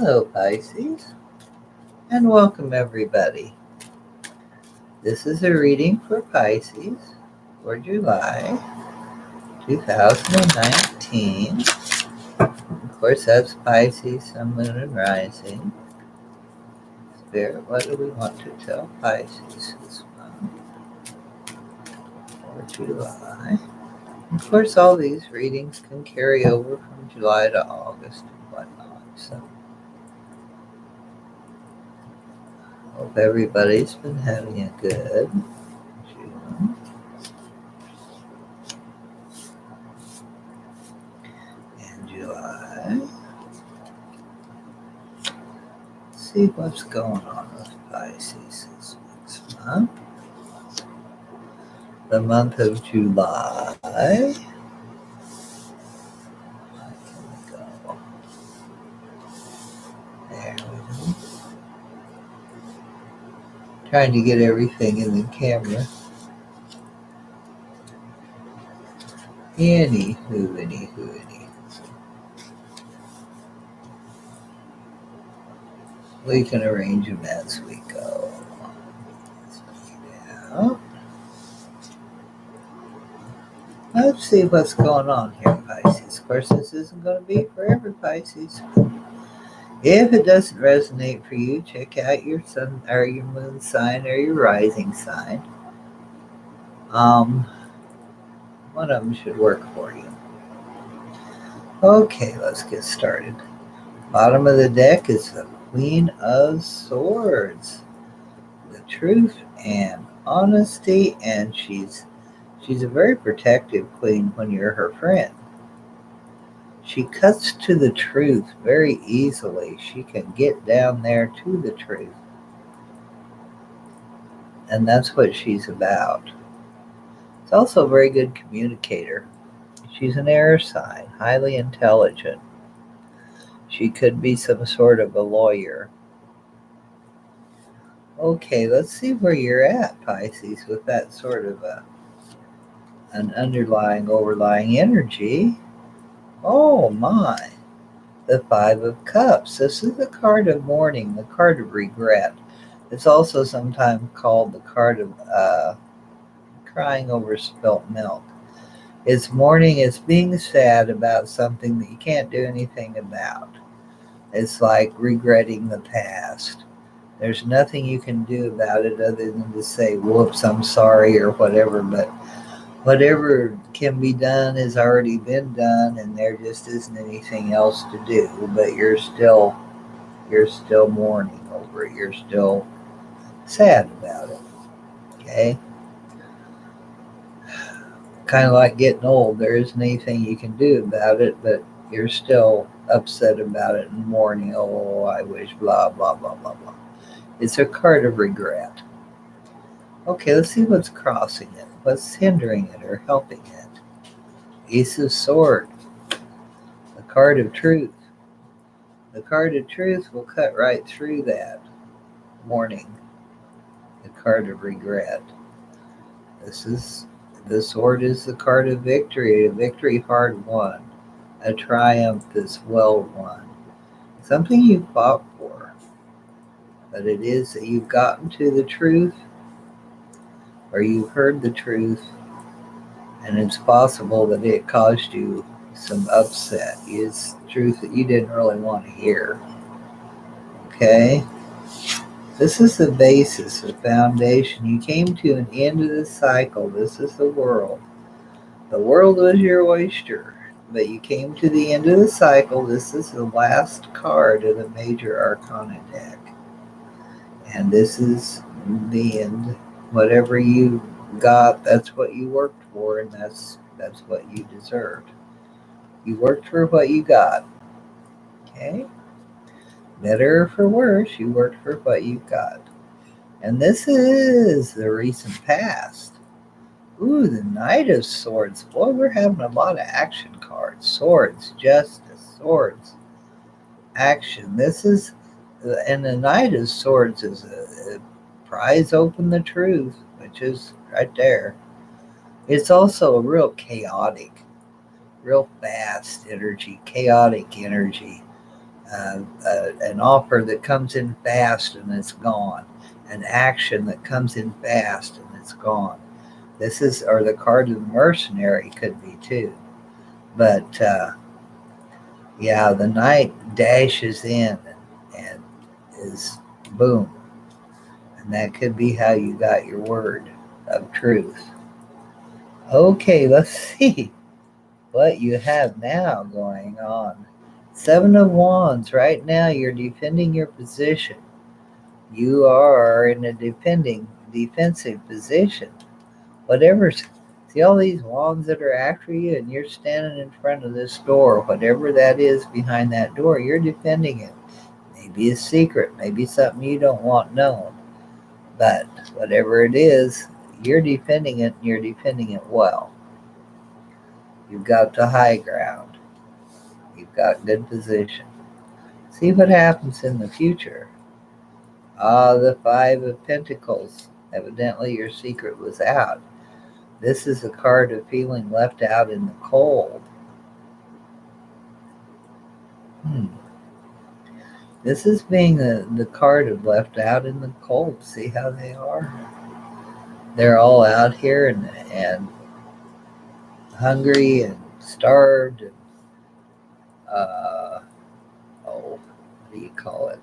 Hello, Pisces, and welcome everybody. This is a reading for Pisces for July 2019. Of course, that's Pisces, Sun, Moon, and Rising. Spirit, what do we want to tell Pisces this month for July? Of course, all these readings can carry over from July to August and whatnot, so hope everybody's been having a good June and July. See what's going on with Pisces this next month. The month of July. Where can we go? There we go. Trying to get everything in the camera. Anywho. We can arrange them as we go. Let's see what's going on here, Pisces. Of course, this isn't going to be for every Pisces. If it doesn't resonate for you, check out your sun or your moon sign or your rising sign. One of them should work for you. Okay, let's get started. Bottom of the deck is the Queen of Swords. The truth and honesty, and she's a very protective queen when you're her friend. She cuts to the truth very easily. She can get down there to the truth. And that's what she's about. She's also a very good communicator. She's an air sign, highly intelligent. She could be some sort of a lawyer. Okay, let's see where you're at, Pisces, with that sort of an overlying energy. Oh my, the Five of Cups. This is the card of mourning, the card of regret. It's also sometimes called the card of crying over spilt milk. It's mourning, it's being sad about something that you can't do anything about. It's like regretting the past. There's nothing you can do about it other than to say, whoops, I'm sorry, or whatever, but whatever can be done has already been done, and there just isn't anything else to do, but you're still mourning over it. You're still sad about it. Okay? Kind of like getting old. There isn't anything you can do about it, but you're still upset about it and mourning. Oh, I wish, blah, blah, blah, blah, blah. It's a card of regret. Okay, let's see what's crossing it. What's hindering it or helping it? Ace of Swords. The card of truth. The card of truth will cut right through that mourning. The card of regret. The sword is the card of victory. A victory hard won. A triumph is well won. Something you fought for. But it is that you've gotten to the truth, or you've heard the truth, and it's possible that it caused you some upset. It's truth that you didn't really want to hear. Okay? This is the basis, the foundation. You came to an end of the cycle. This is the world. The world was your oyster, but you came to the end of the cycle. This is the last card of the major arcana deck. And this is the end. Whatever you got, that's what you worked for, and that's what you deserved. You worked for what you got. Okay? Better or for worse, you worked for what you got. And this is the recent past. Ooh, the Knight of Swords. Boy, we're having a lot of action cards. Swords, justice, swords, action. And the Knight of Swords is a prize open the truth, which is right there. It's also a real chaotic, real fast energy, chaotic energy. an offer that comes in fast and it's gone, an action that comes in fast and it's gone. This is, or the card of the mercenary could be too. But yeah, the knight dashes in and is boom. And that could be how you got your word of truth. Okay, let's see what you have now going on. Seven of Wands. Right now, you're defending your position. You are in a defensive position. Whatever's, see all these wands that are after you, and you're standing in front of this door. Whatever that is behind that door, you're defending it. Maybe a secret, maybe something you don't want known. But whatever it is, you're defending it, and you're defending it well. You've got the high ground. You've got good position. See what happens in the future. Ah, the Five of Pentacles. Evidently your secret was out. This is a card of feeling left out in the cold. This is being the card of left out in the cold. See how they are? They're all out here and hungry and starved and what do you call it?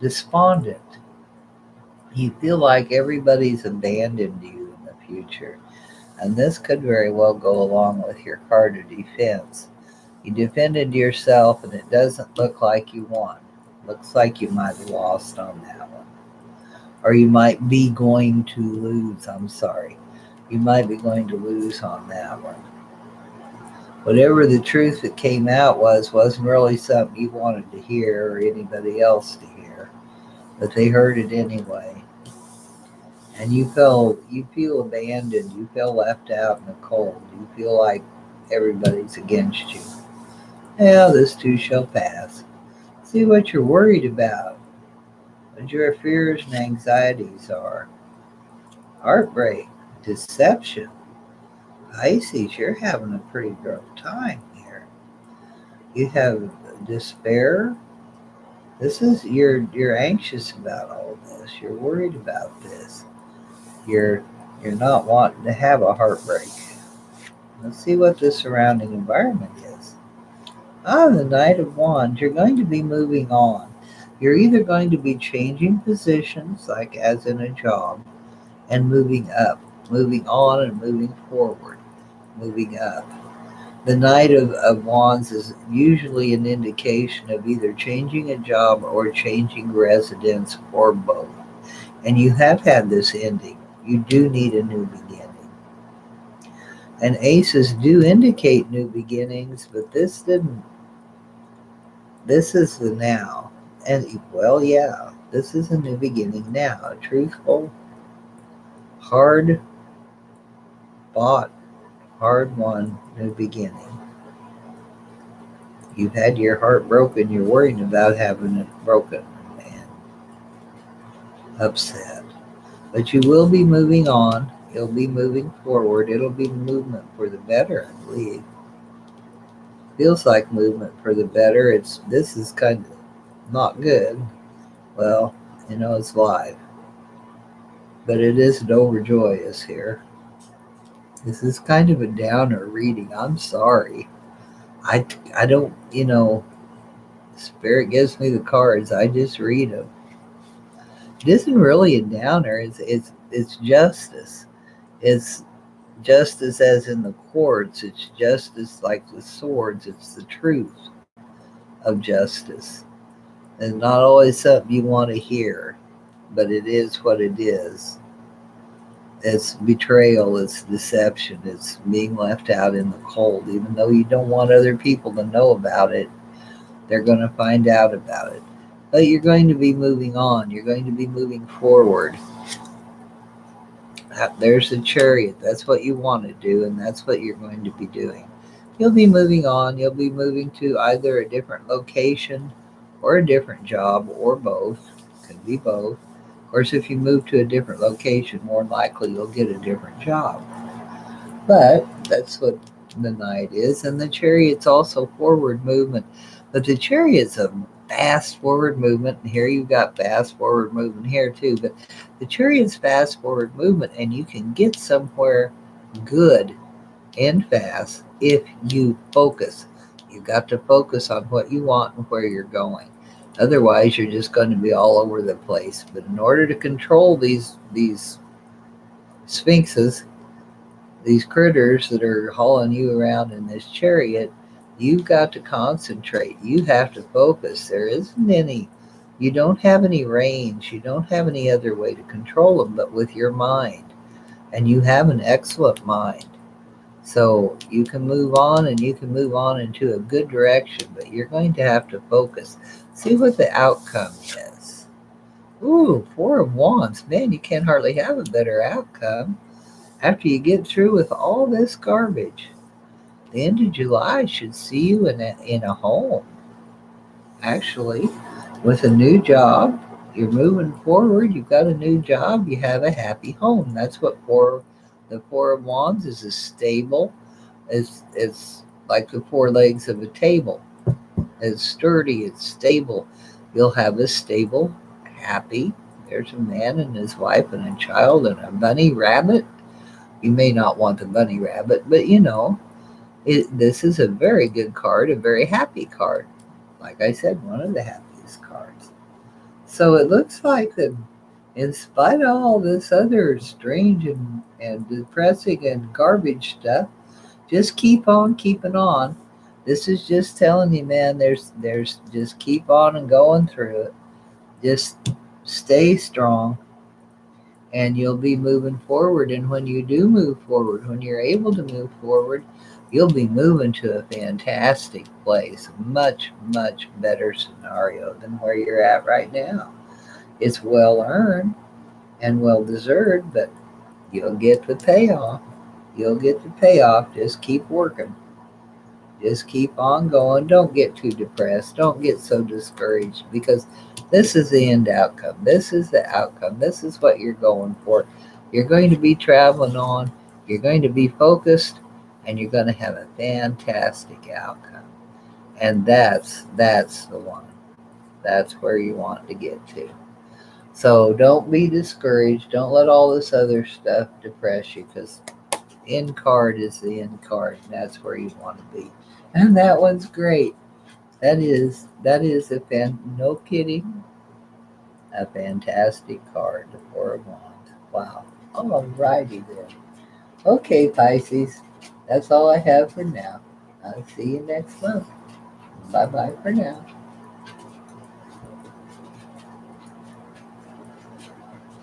Despondent. You feel like everybody's abandoned you in the future. And this could very well go along with your card of defense. You defended yourself and it doesn't look like you won. Looks like you might have lost on that one. Or you might be going to lose. I'm sorry. You might be going to lose on that one. Whatever the truth that came out wasn't really something you wanted to hear or anybody else to hear. But they heard it anyway. And you feel abandoned. You feel left out in the cold. You feel like everybody's against you. Yeah, this too shall pass. See what you're worried about, what your fears and anxieties are. Heartbreak, deception. Pisces, you're having a pretty rough time here. You have despair. This is you're anxious about all this. You're worried about this. You're not wanting to have a heartbreak. Let's see what the surrounding environment is. Ah, the Knight of Wands. You're going to be moving on. You're either going to be changing positions, like as in a job, and moving up, moving on and moving forward, moving up. The Knight of Wands is usually an indication of either changing a job or changing residence or both. And you have had this ending. You do need a new beginning. And aces do indicate new beginnings, but this didn't. This is the now. And well, yeah, this is a new beginning now. A truthful, hard fought, hard won new beginning. You've had your heart broken. You're worried about having it broken and upset. But you will be moving on. You'll be moving forward. It'll be movement for the better, I believe. Feels like movement for the better. This is kind of not good. Well, it's live. But it isn't overjoyous here. This is kind of a downer reading. I'm sorry. I don't, Spirit gives me the cards. I just read them. It isn't really a downer. It's justice. It's justice as in the courts. It's justice like the swords. It's the truth of justice. It's not always something you want to hear, but it is what it is. It's betrayal, it's deception, it's being left out in the cold. Even though you don't want other people to know about it, they're going to find out about it. But you're going to be moving on. You're going to be moving forward. There's the Chariot. That's what you want to do, and that's what you're going to be doing. You'll be moving on. You'll be moving to either a different location or a different job or both. Could be both. Of course, if you move to a different location, more likely you'll get a different job. But that's what the Knight is, and the Chariot's also forward movement. But the Chariot's a fast forward movement, and here you've got fast forward movement here too. But the Chariot's fast forward movement, and you can get somewhere good and fast if you focus. You've got to focus on what you want and where you're going. Otherwise, you're just going to be all over the place. But in order to control these sphinxes, these critters that are hauling you around in this chariot, you've got to concentrate. You have to focus. There isn't any, you don't have any range. You don't have any other way to control them but with your mind. And you have an excellent mind. So you can move on and you can move on into a good direction, but you're going to have to focus. See what the outcome is. Ooh, Four of Wands. Man, you can't hardly have a better outcome after you get through with all this garbage. The end of July should see you in a home, actually, with a new job. You're moving forward. You've got a new job. You have a happy home. That's what the Four of Wands is. A stable. It's like the four legs of a table. It's sturdy. It's stable. You'll have a stable, happy. There's a man and his wife and a child and a bunny rabbit. You may not want the bunny rabbit, but this is a very good card, a very happy card. Like I said, one of the happiest cards. So it looks like that in spite of all this other strange and depressing and garbage stuff, just keep on keeping on. This is just telling you, man, there's just keep on and going through it. Just stay strong and you'll be moving forward. And when you do move forward, when you're able to move forward, you'll be moving to a fantastic place, a much, much better scenario than where you're at right now. It's well earned and well deserved, but you'll get the payoff. You'll get the payoff. Just keep working. Just keep on going. Don't get too depressed. Don't get so discouraged because this is the end outcome. This is the outcome. This is what you're going for. You're going to be traveling on. You're going to be focused and you're going to have a fantastic outcome. And that's the one. That's where you want to get to. So don't be discouraged. Don't let all this other stuff depress you because end card is the end card. And that's where you want to be. And that one's great. That is no kidding, a fantastic card, the Four of Wands. Wow. All righty then. Okay, Pisces. That's all I have for now. I'll see you next month. Bye bye for now.